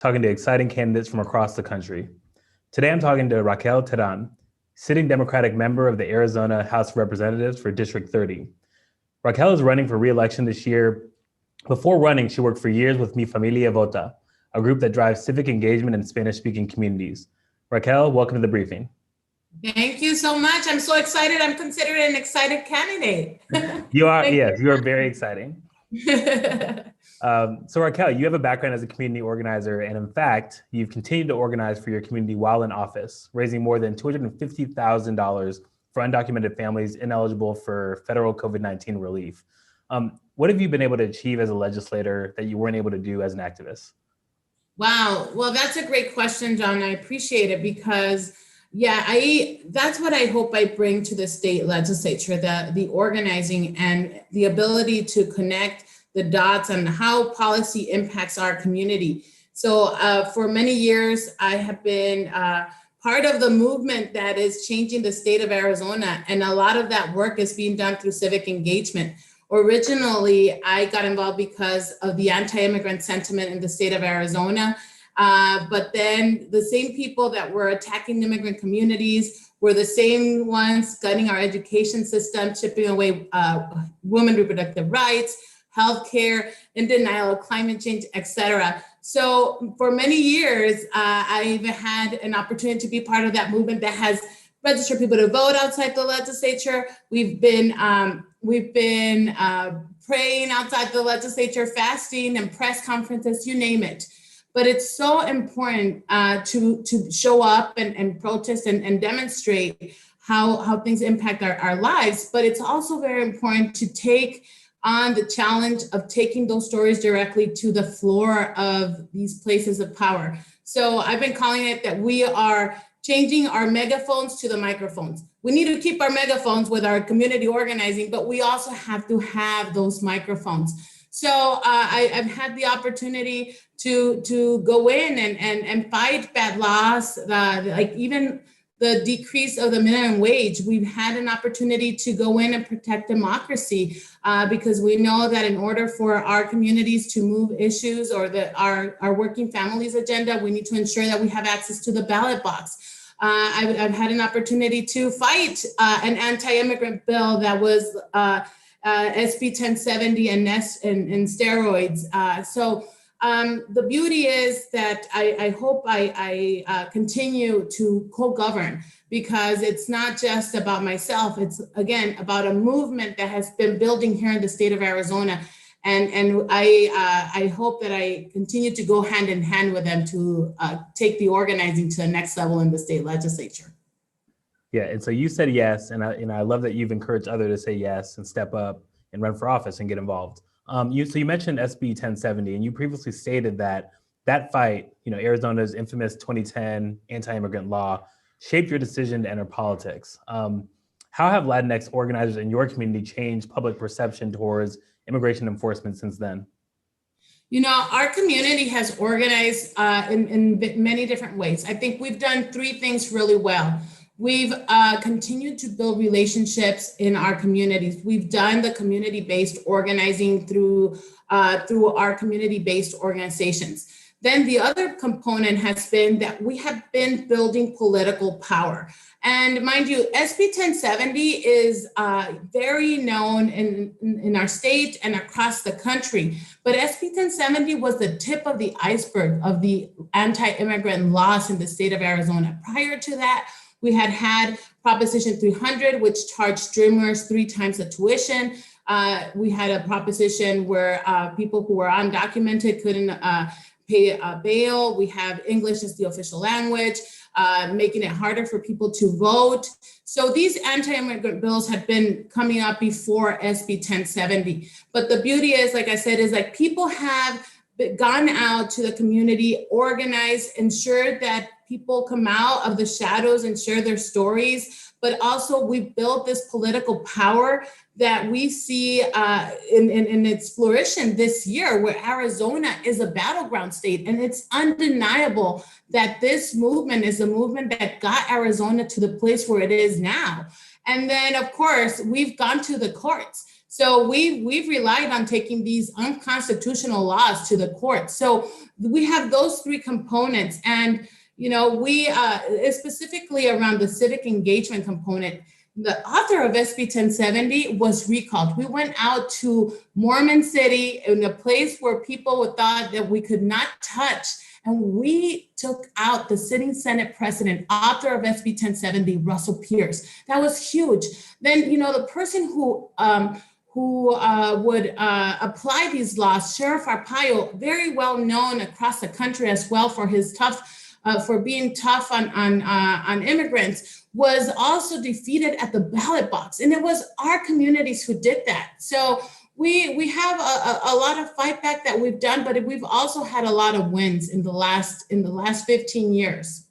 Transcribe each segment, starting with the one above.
talking to exciting candidates from across the country. Today, I'm talking to Raquel Terán, sitting Democratic member of the Arizona House of Representatives for District 30. Raquel is running for re-election this year. Before running, she worked for years with Mi Familia Vota, a group that drives civic engagement in Spanish-speaking communities. Raquel, welcome to the briefing. Thank you so much. I'm so excited. I'm considered an excited candidate. You are, yes, you are very exciting. So Raquel, you have a background as a community organizer, and in fact, you've continued to organize for your community while in office, raising more than $250,000 for undocumented families ineligible for federal COVID-19 relief. What have you been able to achieve as a legislator that you weren't able to do as an activist? Wow. Well, that's a great question, John. I appreciate it because that's what I hope I bring to the state legislature, the organizing and the ability to connect the dots on how policy impacts our community. So for many years, I have been part of the movement that is changing the state of Arizona. And a lot of that work is being done through civic engagement. Originally, I got involved because of the anti-immigrant sentiment in the state of Arizona. But then the same people that were attacking immigrant communities were the same ones gutting our education system, chipping away women's reproductive rights, healthcare, in denial of climate change, et cetera. So for many years, I've had an opportunity to be part of that movement that has registered people to vote outside the legislature. We've been praying outside the legislature, fasting and press conferences, you name it. But it's so important to show up and protest and demonstrate how things impact our lives. But it's also very important to take on the challenge of taking those stories directly to the floor of these places of power. So I've been calling it that we are changing our megaphones to the microphones. We need to keep our megaphones with our community organizing, but we also have to have those microphones. So I've had the opportunity to go in and fight bad laws, like even the decrease of the minimum wage. We've had an opportunity to go in and protect democracy because we know that in order for our communities to move issues or our working families agenda, we need to ensure that we have access to the ballot box. I've had an opportunity to fight an anti-immigrant bill that was SB 1070 and steroids. The beauty is that I hope I continue to co-govern because it's not just about myself. It's, again, about a movement that has been building here in the state of Arizona. And I hope that I continue to go hand in hand with them to take the organizing to the next level in the state legislature. Yeah, and so you said yes, and I love that you've encouraged others to say yes and step up and run for office and get involved. You mentioned SB 1070, and you previously stated that fight, Arizona's infamous 2010 anti-immigrant law, shaped your decision to enter politics. How have Latinx organizers in your community changed public perception towards immigration enforcement since then? Our community has organized in many different ways. I think we've done three things really well. We've continued to build relationships in our communities. We've done the community-based organizing through our community-based organizations. Then the other component has been that we have been building political power. And mind you, SB 1070 is very known in our state and across the country. But SB 1070 was the tip of the iceberg of the anti-immigrant laws in the state of Arizona. Prior to that, we had Proposition 300, which charged Dreamers 3 times the tuition. We had a proposition where people who were undocumented couldn't pay bail. We have English as the official language, making it harder for people to vote. So these anti-immigrant bills have been coming up before SB 1070. But the beauty is, like I said, is like people have gone out to the community, organized, ensured that people come out of the shadows and share their stories, but also we built this political power that we see in its flourishing this year, where Arizona is a battleground state. And it's undeniable that this movement is a movement that got Arizona to the place where it is now. And then, of course, we've gone to the courts. So we've relied on taking these unconstitutional laws to the court. So we have those three components. And, we specifically around the civic engagement component, the author of SB 1070 was recalled. We went out to Mormon City, in a place where people thought that we could not touch, and we took out the sitting Senate president, author of SB 1070, Russell Pierce. That was huge. Then, the person who would apply these laws, Sheriff Arpaio, very well known across the country as well for his for being tough on immigrants, was also defeated at the ballot box. And it was our communities who did that. So we have a lot of fight back that we've done, but we've also had a lot of wins in the last 15 years.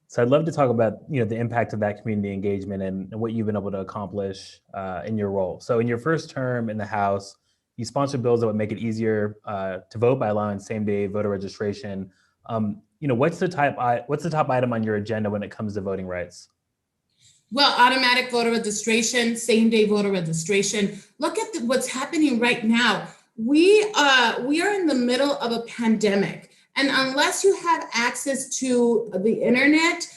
So I'd love to talk about, the impact of that community engagement and what you've been able to accomplish in your role. So in your first term in the House, you sponsored bills that would make it easier to vote by allowing same-day voter registration. What's the top item on your agenda when it comes to voting rights? Well, automatic voter registration, same-day voter registration. Look at what's happening right now. We are in the middle of a pandemic, and unless you have access to the internet,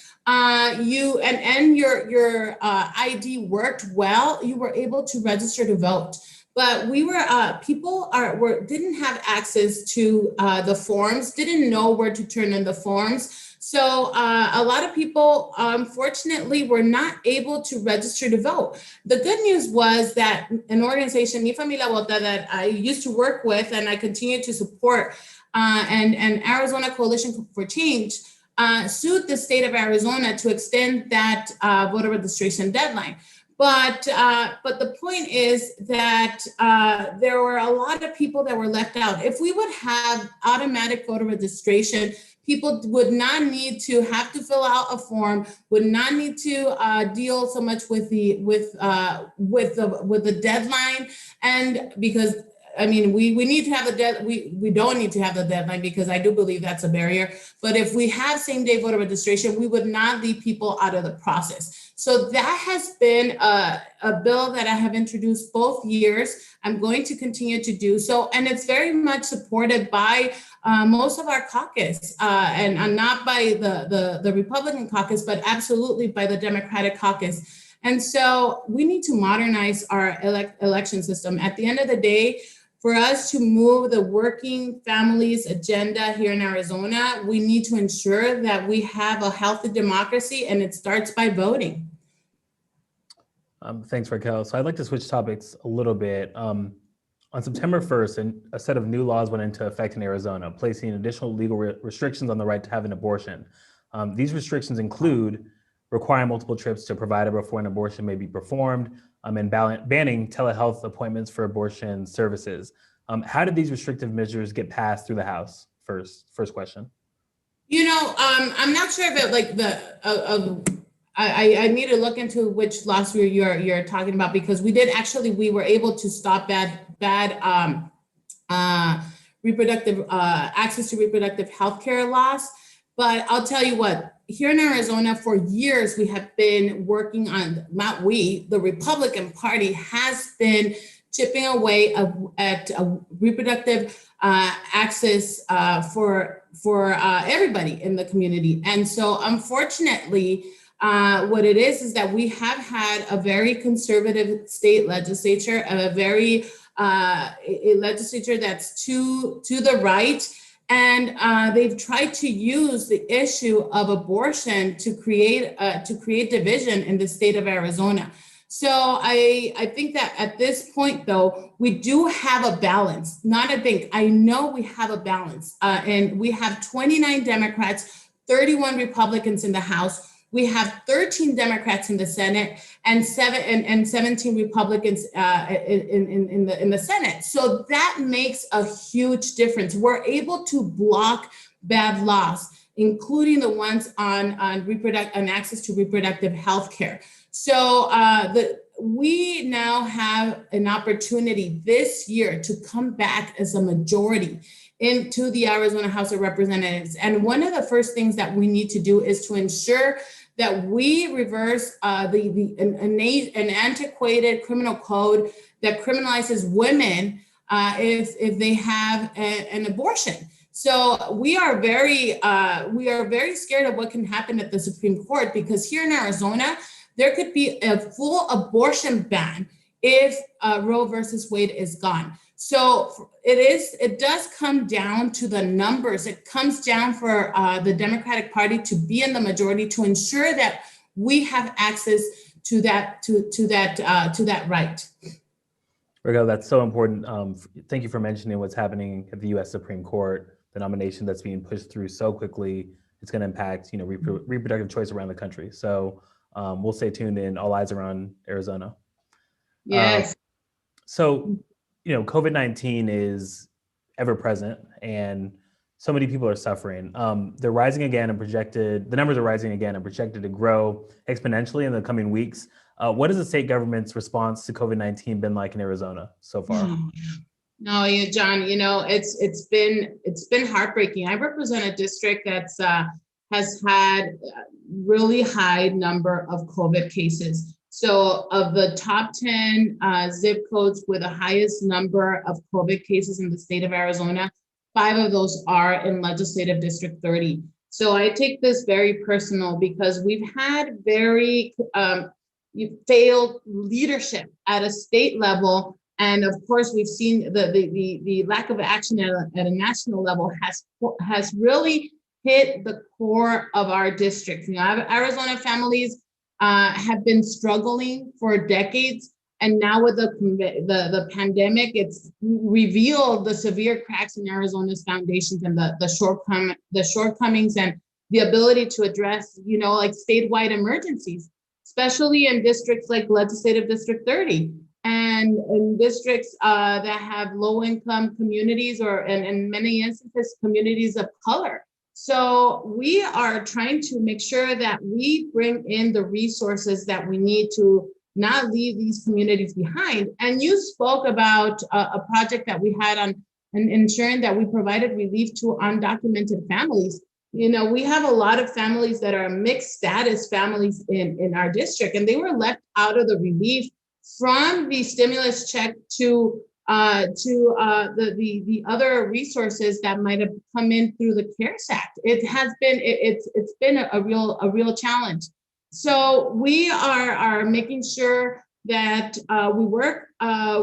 your ID worked well, you were able to register to vote. But people didn't have access to the forms, didn't know where to turn in the forms. So a lot of people, unfortunately, were not able to register to vote. The good news was that an organization, Mi Familia Vota, that I used to work with and I continue to support, and Arizona Coalition for Change, sued the state of Arizona to extend that voter registration deadline. But the point is that there were a lot of people that were left out. If we would have automatic voter registration, people would not need to have to fill out a form, would not need to deal so much with the deadline, and because we need to have we don't need to have the deadline, because I do believe that's a barrier. But if we have same-day voter registration, we would not leave people out of the process. So that has been a bill that I have introduced both years. I'm going to continue to do so, and it's very much supported by most of our caucus, and not by the Republican caucus, but absolutely by the Democratic caucus. And so we need to modernize our election system. At the end of the day, for us to move the working families agenda here in Arizona, we need to ensure that we have a healthy democracy, and it starts by voting. Thanks, Raquel. So I'd like to switch topics a little bit. On September 1st, a set of new laws went into effect in Arizona, placing additional legal restrictions on the right to have an abortion. These restrictions include requiring multiple trips to a provider before an abortion may be performed, and banning telehealth appointments for abortion services. How did these restrictive measures get passed through the House? First question. I'm not sure if it I need to look into which laws you're talking about, because we were able to stop bad reproductive access to reproductive health care laws. But I'll tell you what, here in Arizona for years, we have been working on, the Republican Party has been chipping away at reproductive access for everybody in the community. And so unfortunately, what it is that we have had a very conservative state legislature, a legislature that's to the right. And they've tried to use the issue of abortion to create division in the state of Arizona. So I think that at this point, though, we do have a balance. I know we have a balance. And we have 29 Democrats, 31 Republicans in the House. We have 13 Democrats in the Senate and 17 Republicans in the Senate. So that makes a huge difference. We're able to block bad laws, including the ones on access to reproductive health care. So we now have an opportunity this year to come back as a majority into the Arizona House of Representatives. And one of the first things that we need to do is to ensure that we reverse an antiquated criminal code that criminalizes women if they have an abortion. So we are very scared of what can happen at the Supreme Court, because here in Arizona, there could be a full abortion ban if Roe versus Wade is gone. So it does come down to the numbers. It comes down for the Democratic Party to be in the majority, to ensure that we have access to that right. Raquel, that's so important. Thank you for mentioning what's happening at the U.S. Supreme Court, the nomination that's being pushed through so quickly. It's going to impact, reproductive choice around the country. So we'll stay tuned in. All eyes are on Arizona. Yes. So, COVID-19 is ever present, and so many people are suffering. They're rising again, and the numbers are rising again and projected to grow exponentially in the coming weeks. What has the state government's response to COVID-19 been like in Arizona so far? No, John, it's been heartbreaking. I represent a district that's has had really high number of COVID cases. So of the top 10 zip codes with the highest number of COVID cases in the state of Arizona, 5 of those are in Legislative District 30. So I take this very personal, because we've had very failed leadership at a state level. And of course, we've seen the lack of action at a national level has really hit the core of our district. Arizona families have been struggling for decades, and now with the pandemic, it's revealed the severe cracks in Arizona's foundations and the shortcomings and the ability to address, like statewide emergencies, especially in districts like Legislative District 30 and in districts that have low-income communities, or in many instances, communities of color. So we are trying to make sure that we bring in the resources that we need to not leave these communities behind. And you spoke about a project that we had on ensuring that we provided relief to undocumented families. We have a lot of families that are mixed status families in our district, and they were left out of the relief from the stimulus check to the other resources that might have come in through the CARES Act. It's been a real challenge. So we are making sure that we work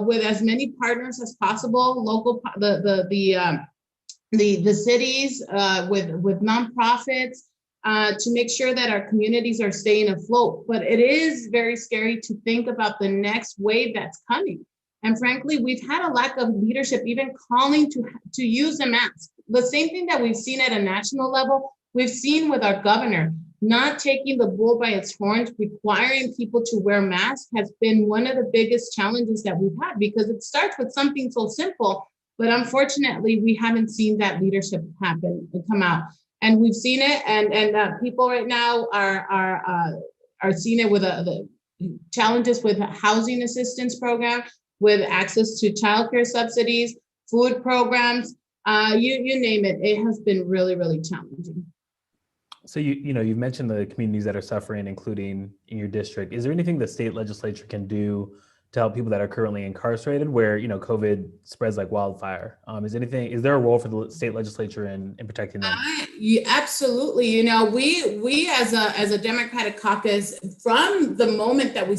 with as many partners as possible, the cities, with nonprofits, to make sure that our communities are staying afloat. But it is very scary to think about the next wave that's coming. And frankly, we've had a lack of leadership, even calling to use a mask. The same thing that we've seen at a national level, we've seen with our governor, not taking the bull by its horns, requiring people to wear masks has been one of the biggest challenges that we've had, because it starts with something so simple, but unfortunately, we haven't seen that leadership happen and come out. And we've seen it, and people right now are seeing it with the challenges with housing assistance program, with access to childcare subsidies, food programs, you name it. It has been really, really challenging. So you've mentioned the communities that are suffering, including in your district. Is there anything the state legislature can do to help people that are currently incarcerated, where COVID spreads like wildfire? Is there a role for the state legislature in protecting them? Absolutely. We as a Democratic caucus, from the moment that we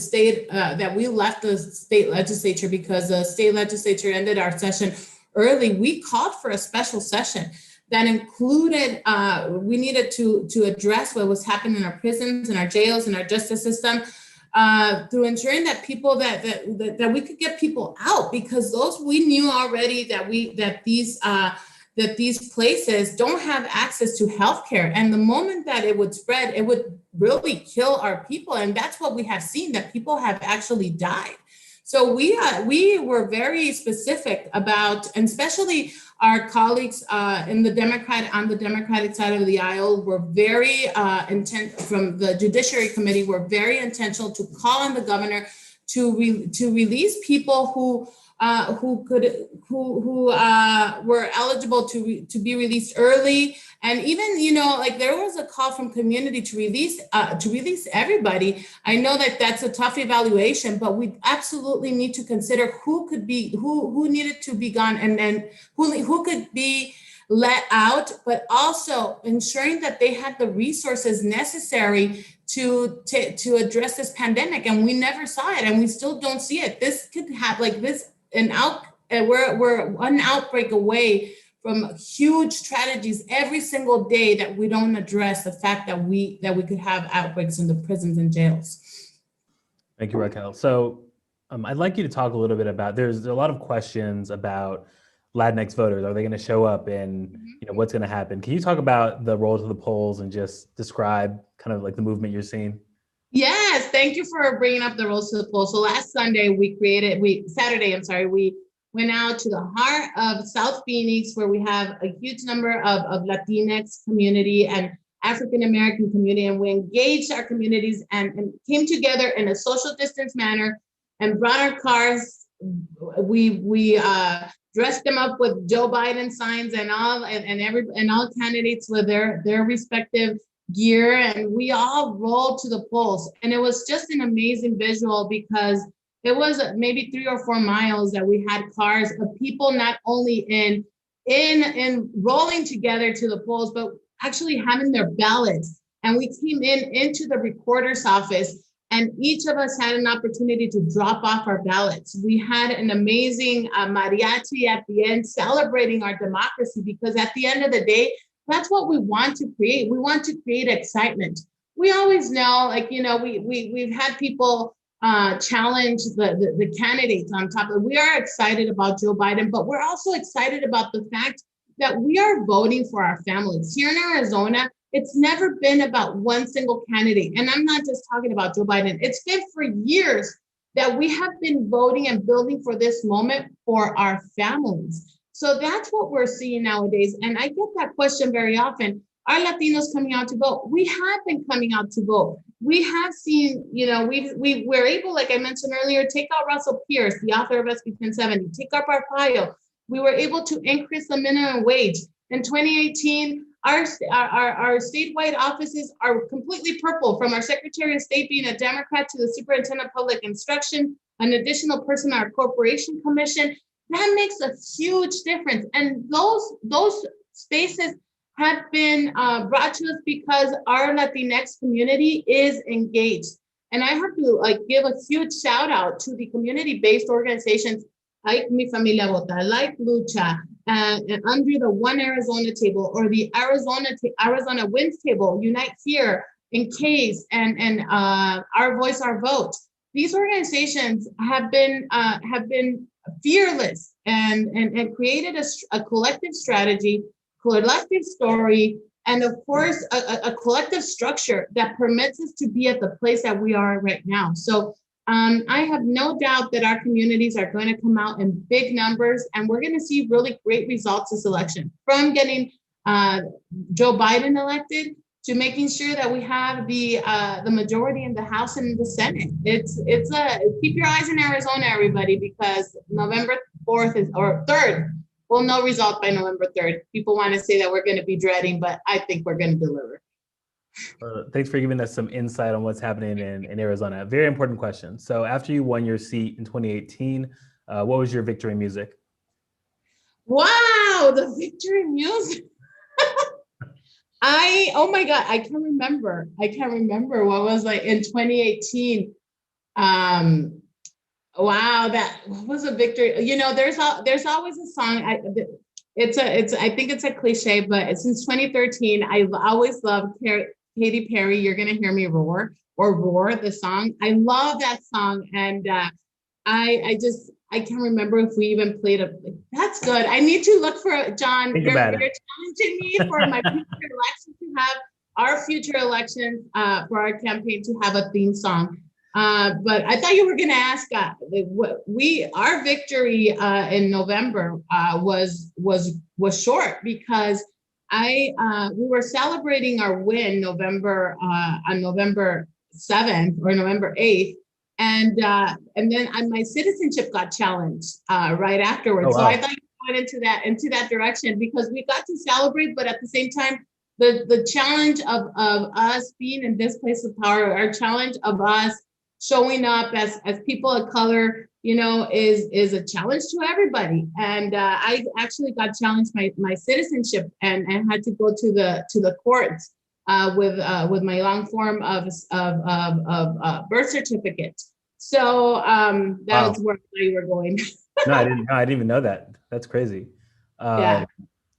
left the state legislature, because the state legislature ended our session early, we called for a special session that included, we needed to address what was happening in our prisons and our jails and our justice system, through ensuring that people that we could get people out, because those we knew already that these places don't have access to healthcare, and the moment that it would spread, it would really kill our people, and that's what we have seen, that people have actually died. So we were very specific about, and especially our colleagues on the Democratic side of the aisle were very intent, from the Judiciary Committee, were very intentional to call on the governor to release people who were eligible to be released early, And even, like there was a call from community to release everybody. I know that that's a tough evaluation, but we absolutely need to consider who needed to be gone, and then who could be let out, but also ensuring that they had the resources necessary to address this pandemic. And we never saw it, and we still don't see it. This could have we're one outbreak away from huge tragedies every single day that we don't address the fact that we could have outbreaks in the prisons and jails. Thank you, Raquel. So I'd like you to talk a little bit about, there's a lot of questions about Latinx voters. Are they going to show up, and what's going to happen? Can you talk about the role to the polls and just describe kind of like the movement you're seeing? Yes, thank you for bringing up the roles to the polls. So last Saturday, we went out to the heart of South Phoenix, where we have a huge number of Latinx community and African-American community, and we engaged our communities and came together in a social distance manner and brought our cars. We dressed them up with Joe Biden signs and all candidates with their respective gear, and we all rolled to the polls. And it was just an amazing visual, because it was maybe 3 or 4 miles that we had cars of people not only in rolling together to the polls, but actually having their ballots. And we came into the recorder's office, and each of us had an opportunity to drop off our ballots. We had an amazing mariachi at the end celebrating our democracy, because at the end of the day, that's what we want to create. We want to create excitement. We always know, we've had people challenge the candidates on top of it. We are excited about Joe Biden, but we're also excited about the fact that we are voting for our families. Here in Arizona, it's never been about one single candidate. And I'm not just talking about Joe Biden. It's been for years that we have been voting and building for this moment for our families. So that's what we're seeing nowadays. And I get that question very often. Are Latinos coming out to vote? We have been coming out to vote. We have seen, we're able, like I mentioned earlier, take out Russell Pierce, the author of SB 1070, take up our file. We were able to increase the minimum wage. In 2018, our statewide offices are completely purple, from our Secretary of State being a Democrat to the Superintendent of Public Instruction, an additional person on our Corporation Commission. That makes a huge difference. And those spaces have been brought to us because our Latinx community is engaged. And I have to give a huge shout out to the community-based organizations like Mi Familia Vota, like Lucha, and under the One Arizona table, or the Arizona Wins table, Unite Here, In Case, and Our Voice, Our Vote. These organizations have been fearless and created a collective strategy, collective story, and of course, a collective structure that permits us to be at the place that we are right now. So I have no doubt that our communities are going to come out in big numbers, and we're going to see really great results this election, from getting Joe Biden elected to making sure that we have the majority in the House and in the Senate. Keep your eyes in Arizona, everybody, because November 4th or 3rd. We'll know result by November 3rd. People want to say that we're going to be dreading, but I think we're going to deliver. Thanks for giving us some insight on what's happening in Arizona. Very important question. So after you won your seat in 2018, what was your victory music? Wow, the victory music. Oh my God, I can remember what was in 2018. Wow, what was a victory? There's always a song. I think it's a cliche, but since 2013, I've always loved Katy Perry, You're Gonna Hear Me Roar, or Roar, the song. I love that song. And I can't remember if we even played that's good. I need to look for John. You're challenging me for my future election to have our future elections for our campaign to have a theme song. But I thought you were going to ask our victory in November was short, because we were celebrating our win on November 7th or November 8th. And then my citizenship got challenged right afterwards. Oh, wow. So I thought you went into that direction, because we got to celebrate, but at the same time, the challenge of us being in this place of power, our challenge of us showing up as people of color, you know, is a challenge to everybody. And I actually got challenged my citizenship and had to go to the courts with my long form of birth certificate. So that was where you were going. No, I didn't even know that. That's crazy. Yeah.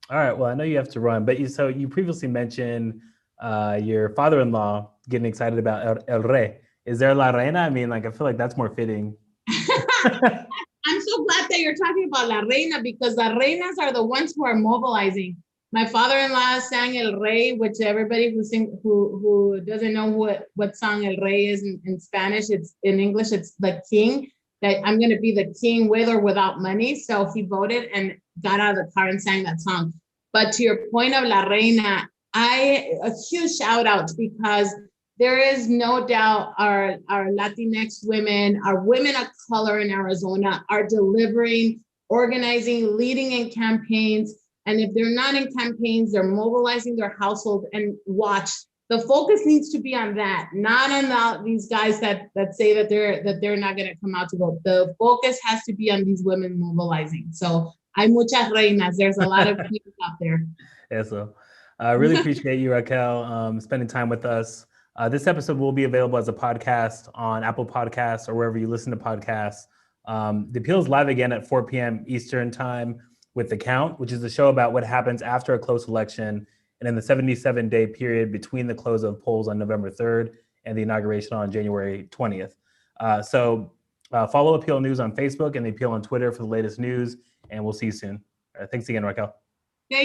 All right. Well, I know you have to run, but you previously mentioned your father-in-law getting excited about El Rey. Is there La Reina? I mean, like, I feel like that's more fitting. I'm so glad that you're talking about La Reina, because the Reinas are the ones who are mobilizing. My father-in-law sang El Rey, which everybody who doesn't know what song El Rey is in Spanish, it's in English, it's the king, that I'm going to be the king with or without money. So he voted and got out of the car and sang that song. But to your point of La Reina, a huge shout out, because there is no doubt our Latinx women, our women of color in Arizona are delivering, organizing, leading in campaigns. And if they're not in campaigns, they're mobilizing their household. And watch, the focus needs to be on that, not on these guys that say that they're not going to come out to vote. The focus has to be on these women mobilizing. So hay muchas reinas. There's a lot of queens out there. Yeah, so I really appreciate you, Raquel, spending time with us. This episode will be available as a podcast on Apple Podcasts or wherever you listen to podcasts. The Appeal is live again at 4 p.m. Eastern time with The Count, which is a show about what happens after a close election and in the 77-day period between the close of polls on November 3rd and the inauguration on January 20th. So follow Appeal News on Facebook and The Appeal on Twitter for the latest news, and we'll see you soon. Thanks again, Raquel.